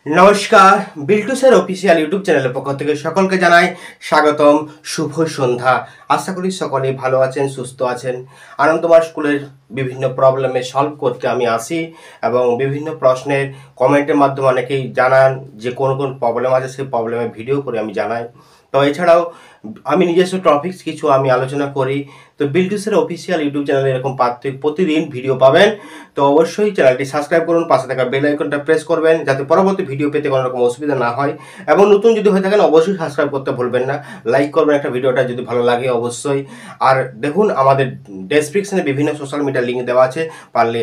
নমস্কার, Biltu sir official YouTube চ্যানেলের পক্ষ থেকে সকলকে জানাই স্বাগতম। শুভ সন্ধ্যা। আশা করি সকলেই ভালো আছেন, সুস্থ আছেন। আনন্দময় স্কুলের বিভিন্ন প্রবলেমে সলভ করতে আমি আসি এবং বিভিন্ন প্রশ্নের কমেন্টের মাধ্যমে অনেকেই জানান যে কোন কোন প্রবলেম আছে, সেই প্রবলেমের ভিডিও করে আমি জানাই। তো এছাড়াও আমি নিজস্ব টপিকস কিছু আমি আলোচনা করি। তো বিল্টু স্যার অফিসিয়াল ইউটিউব চ্যানেলে এরকম প্রতিদিন ভিডিও পাবেন। তো অবশ্যই চ্যানেলটি সাবস্ক্রাইব করুন, পাশে থাকা বেল আইকনটা প্রেস করবেন যাতে পরবর্তী ভিডিও পেতে কোনো রকম অসুবিধা না হয়। এবং নতুন যদি হয়ে থাকেন অবশ্যই সাবস্ক্রাইব করতে ভুলবেন না, লাইক করবেন একটা ভিডিওটা যদি ভালো লাগে অবশ্যই। আর দেখুন আমাদের ডেসক্রিপশনে বিভিন্ন সোশ্যাল মিডিয়ার লিঙ্ক দেওয়া আছে, পারলে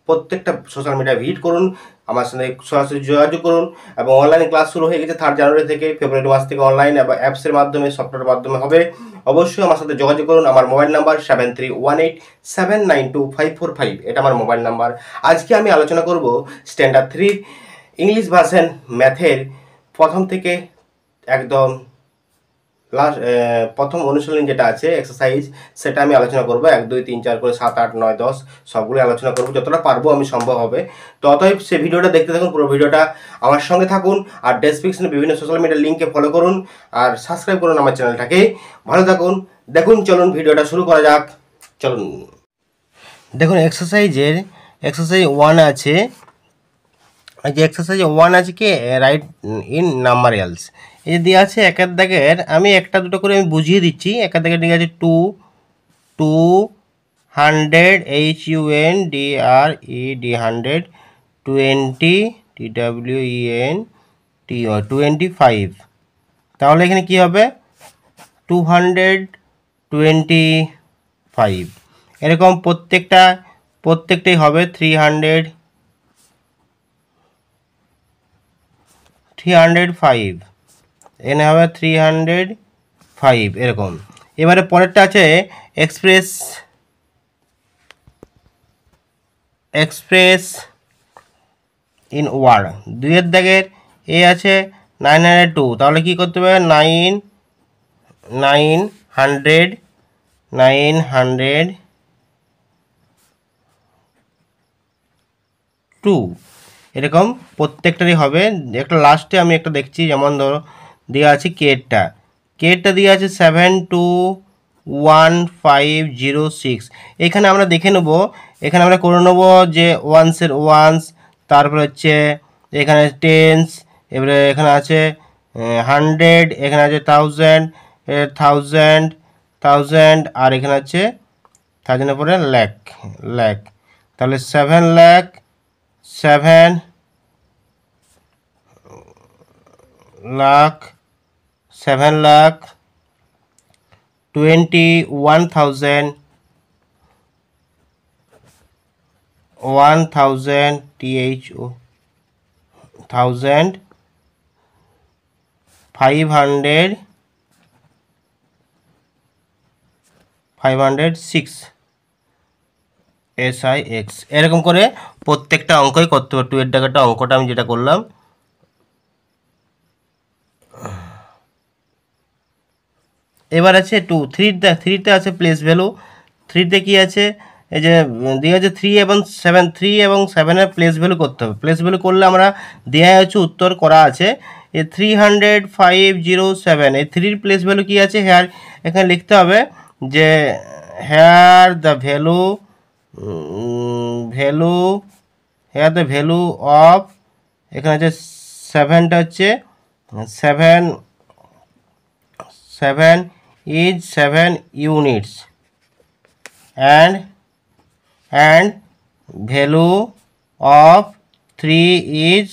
প্রত্যেকটা সোশ্যাল মিডিয়া ভিজিট করুন, আমার সাথে সরাসরি যোগাযোগ করুন। এবং অনলাইন ক্লাস শুরু হয়ে গেছে 3 জানুয়ারি থেকে, ফেব্রুয়ারি মাস থেকে অনলাইন এবং অ্যাপসের মাধ্যমে, সফটওয়্যারের মাধ্যমে হবে। অবশ্যই আমার সাথে যোগাযোগ করুন। আমার মোবাইল নাম্বার 7318792545, এটা আমার মোবাইল নাম্বার। আজকে আমি আলোচনা করব স্ট্যান্ডার্ড 3 ইংলিশ ভার্সন ম্যাথের প্রথম থেকে একদম লাস্ট প্রথম অনুশীলন যেটা আছে এক্সারসাইজ, সেটা আমি আলোচনা করব। 1 2 3 4 করে 7 8 9 10 সবগুলো আলোচনা করব, যতটা পারবো আমি সম্ভব হবে। তো অতএব সে ভিডিওটা দেখতে থাকুন, পুরো ভিডিওটা আমার সঙ্গে থাকুন। আর ডেসক্রিপশনে বিভিন্ন সোশ্যাল মিডিয়ার লিঙ্কে ফলো করুন আর সাবস্ক্রাইব করুন আমার চ্যানেলটাকে। ভালো থাকুন। দেখুন, চলুন ভিডিওটা শুরু করা যাক। চলুন দেখুন, এক্সারসাইজ 1 আছে। এই যে এক্সারসাইজ 1 আছে কি, রাইট ইন নাম্বার এলস, এই যে দেওয়া আছে একের দাগের। আমি একটা দুটো করে আমি বুঝিয়ে দিচ্ছি। একের দাগের দেওয়া আছে 200 HUNDRED 20 TWENT 25। তাহলে এখানে কি হবে 225। এরকম প্রত্যেকটাই হবে 305, এখানে হবে 305 এরকম। এবারে পরেরটা আছে এক্সপ্রেস ইন ওয়ার্ড। 2 এর দাগের এ আছে 902, তাহলে কি করতে হবে 900 এরকম প্রত্যেকটারই হবে। একটা লাস্টে আমি একটা দেখছি, যেমন ধরো দেওয়া আছে কেটটা দেওয়া আছে 721506। এখানে আমরা দেখে নেব, এখানে আমরা করে নেব যে ওয়ান্স, তারপরে হচ্ছে এখানে টেন্স, এবারে এখানে আছে 100, এখানে আছে 1000, আর এখানে আছে 1000-এর পরে লাখ। তাহলে 7 লাখ 506 SIX, এরকম করে প্রত্যেকটা অঙ্কই করতে হবে। 2 এর দাগেরটা অঙ্কটা আমি যেটা করলাম। এবার আছে 3তে আছে প্লেস ভ্যালু। 3তে কি আছে, এই যে দেওয়া আছে 3 এবং 7-এর প্লেস ভ্যালু করতে হবে। প্লেস ভ্যালু করলে আমরা দেওয়া আছে উত্তর করা আছে এই 300,507। এই 3-র প্লেস ভ্যালু কি আছে, এখানে লিখতে হবে যে হেয়ার দ্য ভ্যালু অফ, এখানে আছে 7টা হচ্ছে 7 is 7 units and value of 3 is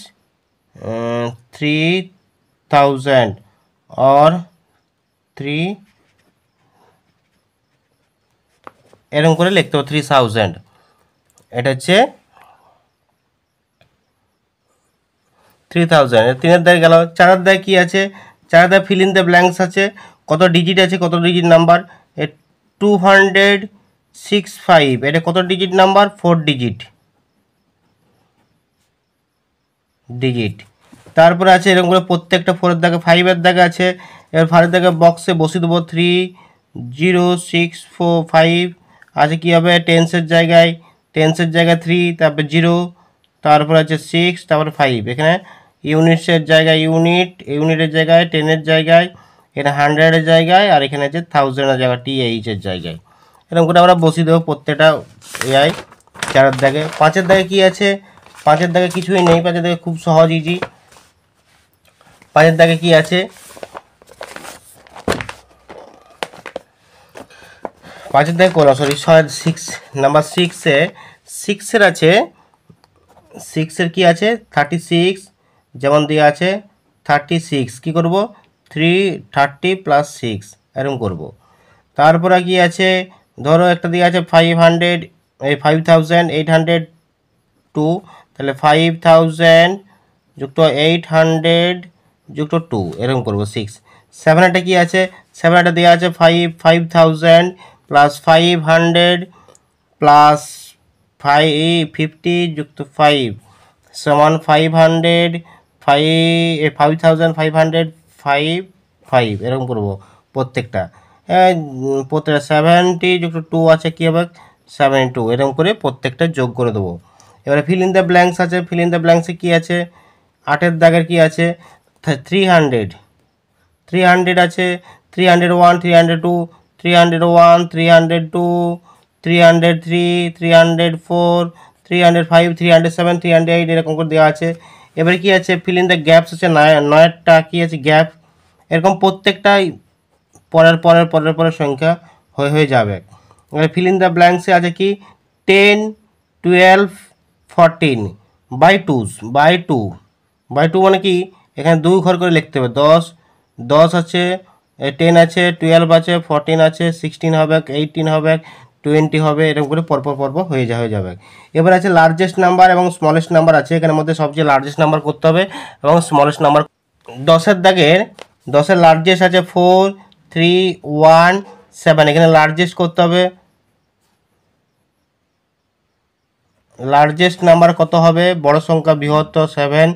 3000 or 3, এরকম করে লিখতে হবে 3000। এটা হচ্ছে 3000। 3-এর দাগে গেল। 4-এর দাগে কি আছে, 4-এর দাগে ফিল ইন দ্য ব্ল্যাঙ্কস আছে। কত ডিজিট আছে, কত ডিজিট নাম্বার, 265, এটা কত ডিজিট নাম্বার, 4 ডিজিট। তারপরে আছে এরকম করে প্রত্যেকটা 4-এর দাগে, 5-এর দাগে আছে। এবার 5-এর দাগে বক্সে বসিয়ে দেবো 30645 আছে। কি হবে টেন্সের জায়গায় 3, তারপরে 0, তারপরে আছে 6, তারপরে 5। এখানে ইউনিটসের জায়গায় ইউনিট, ইউনিটের জায়গায় 10-এর জায়গায়, এটা 100-এর জায়গায়, আর এখানে আছে 1000-এর জায়গায় TH-এর জায়গায়। এরকম করে আমরা বসিয়ে দেবো প্রত্যেকটা এআই। 4-এর দাগে। 5-এর দাগে কী আছে? 5-এর দাগে কিছুই নেই, 5-এর দাগে খুব সহজ ইজি। 5-এর দাগে কী আছে? 5-এর দাগে করলাম, সরি 6 নাম্বার 6-এর আছে, 6-এর কী আছে? 36, যেমন দেওয়া আছে 36, কী করব? 330 + 6 এরকম করব। তারপরে কি আছে? ধরো একটা দিয়ে আছে 5802, তাহলে 5000 যুক্ত 800 যুক্ত 2 এরকম করবো 6। 7-এটা কি আছে? 7-এটা দেওয়া আছে 5000 + 500 + 50 যুক্ত 5 সমান 500 5500 5 এরকম করবো প্রত্যেকটা। প্রত্যেকটা 70 যুক্ত 2 আছে, কী হবে? 72 এরকম করে প্রত্যেকটা যোগ করে দেবো। এবারে ফিল ইন দ্য ব্ল্যাঙ্কস আছে, ফিল ইন দ্য ব্ল্যাঙ্কসে কী আছে? 8-এর দাগের কী আছে? 300 আছে, 301, 302, 301, 302, 303, 304, 305, 307, 308 এরকম করে দেওয়া আছে। এবারে কি আছে? ফিল ইন দ্য গ্যাপস আছে, 9-এরটা কী আছে? গ্যাপ। এরকম প্রত্যেকটাই পরের পরের পরের পরের সংখ্যা হয়ে যাবে। এবারে ফিল ইন দ্য ব্ল্যাঙ্কসে আছে কি? 10, 12, 14 বাই 2 মানে কি? এখানে 2 ঘর করে লিখতে হবে। 10 আছে, 10 আছে, 12 আছে, 14 আছে, 16 হবে, 18 হবে, 20 হবে, এরকম করে পরপর হয়ে যাবে। এবার আছে লার্জেস্ট নাম্বার এবং স্মলেস্ট নাম্বার আছে, এখানের মধ্যে সবচেয়ে লার্জেস্ট নাম্বার করতে হবে এবং স্মলেস্ট নাম্বার। 10-এর দাগের 10-এর লার্জেস্ট আছে 4, 3, 1, 7, এখানে লার্জেস্ট করতে হবে। লার্জেস্ট নাম্বার কত হবে? বড় সংখ্যা বৃহত্তর 7,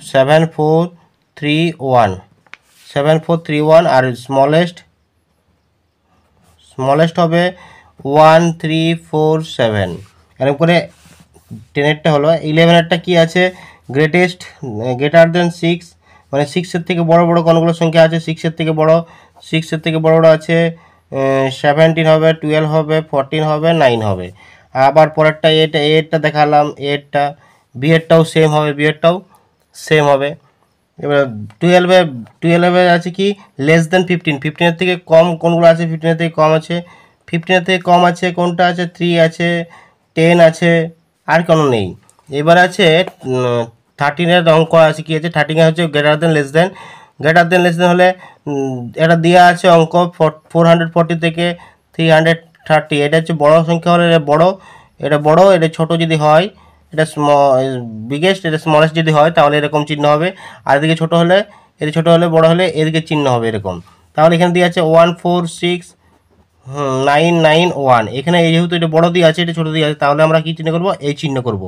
7, 4, 3, 1, 7, 4, 3, 1, আর স্মলেস্ট হবে 1, 3, 4, 7 এরকম করে। 10-এরটা হলো। 11-এরটা কি আছে? গ্রেটার দেন 6, মানে 6-এর থেকে বড় কোনগুলো সংখ্যা আছে? 6-এর থেকে বড় আছে 17 হবে, 12 হবে, 14 হবে, 9 হবে। আবার পরেরটা এরটা দেখালাম, এরটা বিয়েরটাও সেম হবে। এবার 12-এ আছে কি? লেস দেন 15, 15-এর থেকে কম কোনগুলো আছে? 15-এর থেকে কম আছে, 15-এর থেকে কম আছে কোনটা আছে? 3 আছে, 10 আছে, আর কোনো নেই। এবার আছে 13-এর অঙ্ক আছে, কি আছে? 13-এ হচ্ছে গ্রেটার দেন লেস দেন হলে এটা দেওয়া আছে অঙ্ক 440 থেকে 330, এটা হচ্ছে বড় সংখ্যা হলে এটা বড়, এটা ছোট যদি হয়, এটা বিগেস্ট, এটা স্মলেস্ট যদি হয় তাহলে এরকম চিহ্ন হবে। আর এদিকে ছোট হলে বড় হলে এদিকে চিহ্ন হবে এরকম। তাহলে এখানে দিয়ে আছে 1, 4, 6, 9, 9, 1। এখানে যেহেতু এটা বড় দিয়ে আছে, এটা ছোট দিয়ে আছে, তাহলে আমরা কি চিহ্ন করব? এই চিহ্ন করব,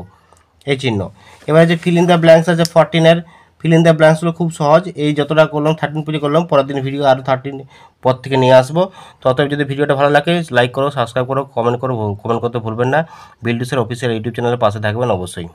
এই চিহ্ন। এবার যে ফিল ইন দ্য ব্ল্যাঙ্কস আছে 14-এর, ফিল ইন দ্য ব্ল্যাঙ্কসগুলো খুব সহজ। এই যতটা করলাম 13 পুজো করলাম, পরের দিন ভিডিও আরও 13 পর থেকে নিয়ে আসবো। ততক্ষণ যদি ভিডিওটা ভালো লাগে লাইক করো, সাবস্ক্রাইব করো, কমেন্ট করতে ভুলবেন না। বিল্ডুসের অফিসিয়াল ইউটিউব চ্যানেলের পাশে থাকবেন অবশ্যই।